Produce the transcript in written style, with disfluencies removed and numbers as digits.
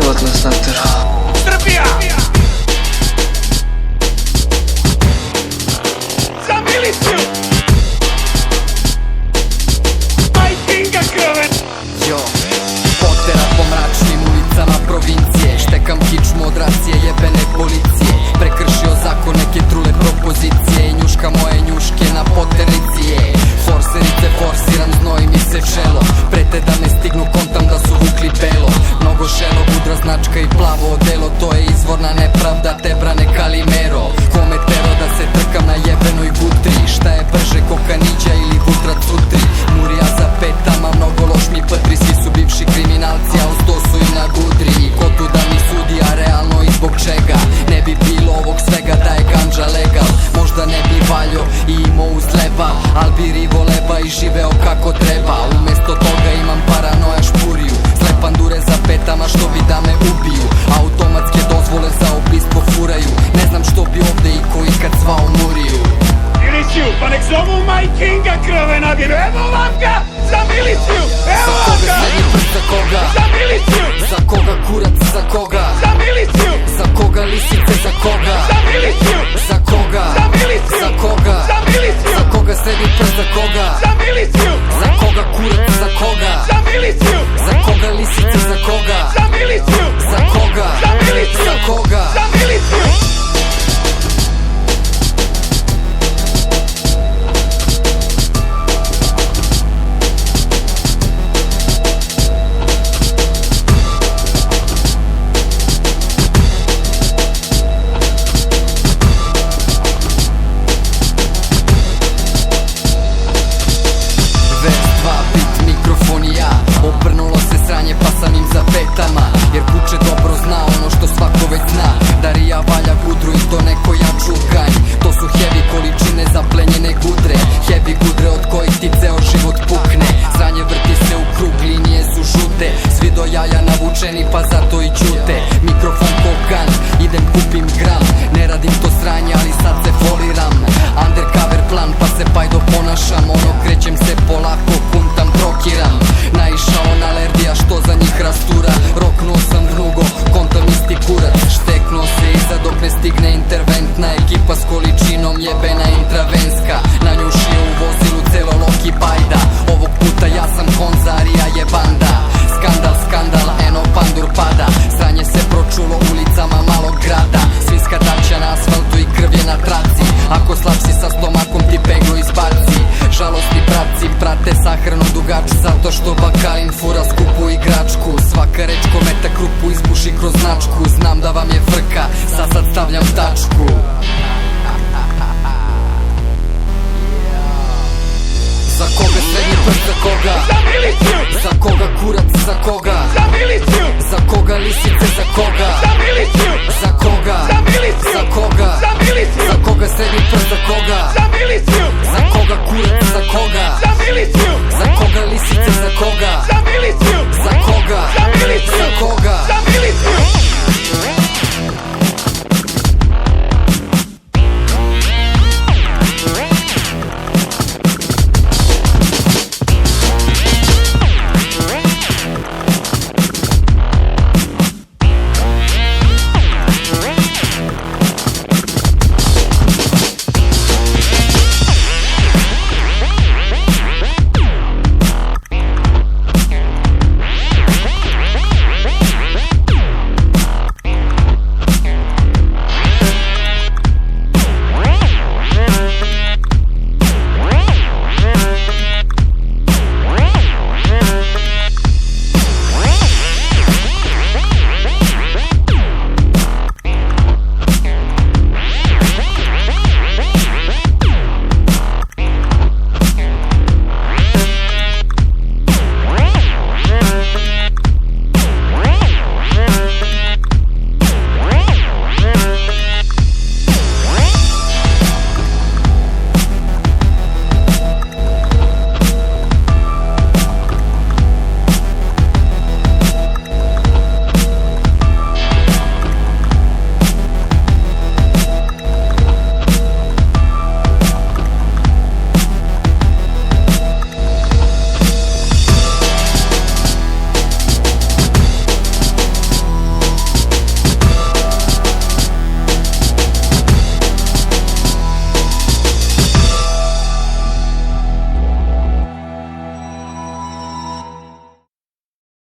život nas natera. Srbija! Za miliciju! Majkinga krven! Jo, potera po mračnim ulicama provincije. Štekam kičmu od racije jebene policije. Prekršio zakon neke trule propozicije. I njuška moje njuške na poternici je. Forserice forsiram, znoji mi se čelo. Prete da me stignu, kontam da su vukli belo. Mnogo šelo, budra značka i plavo odelo. To je izvorna nepravda, te brane Kalimero. Kome tero da se trkam na jebenoj gutri. Šta je brže, kokaniđa ili vutra cutri. Murija za petama, mnogo loš mi ptri. Svi su bivši kriminalci, a uz to su i na gudri. I ko tu da mi sudi, a realno i zbog čega. Ne bi bilo ovog svega da je ganđa legal. Možda ne bi valjo i imao uzleba, al bi rivo leba i živeo kako treba. Umesto toga imam paranoja špuriju. Zle pandure za petama što bi da me ubiju. Automatske dozvole za ubistvo furaju. Ne znam što bi ovde i ko ikad zvao Muriju. Miliciju, pa nek zovu Majkinga krvena biru. Evo vam ga! Za miliciju! Evo vam ga! Za koga? Za miliciju! Za koga kurac? Za koga? Za miliciju! Za koga lisice? Za koga? Za miliciju! Za koga? Za miliciju! Za koga? Za miliciju! Za koga sebi prst? Za koga? Za miliciju! Za koga kurac? Za koga? Za miliciju! Za koga lisice? Za koga? Za miliciju! Za koga? Za miliciju! Za koga? Za miliciju! Obrnulo se sranje pa sam im za petama. Jer Kuče dobro zna ono što svako već zna. Darija valja gudru i to neko jaču ganj. To su heavy količine zaplenjene gudre. Heavy gudre od kojih ti ceo život pukne. Sranje vrti se u krug, linije su žute. Svi do jaja navučeni pa zato i ćute. Mikrofon ko ganj, idem kupim gram. Ne radim to sranje ali sad se foliram. Undercover plan pa se pajdo ponašam. Ono krećem se polako, kuntam, prokiram. Naišao na alergija što za njih rastura. Roknuo sam vnugo, kontam isti kurac. Šteknuo se iza dok ne stigne interventna ekipa s količinom jebena intravenska. Nanjušio u vozilu celo Loki bajda. Ovog puta ja sam konzarija je banda. Skandal, skandal, eno pandur pada. Sranje se pročulo ulicama malog grada. Svinska daća na asfaltu i krv je na traci. Ako slab si sa stomakom ti peglo izbaci. Žalostni pravci prate sahranu dugač. Zato što bakalin fura skupu igračku. Svaka reč ko meta krupu izbuši kroz značku. Znam da vam je frka, sad stavljam tačku. Za koga srednji prst? Za koga? Za miliciju! Za koga kurac? Za koga? Za miliciju! Za koga lisice?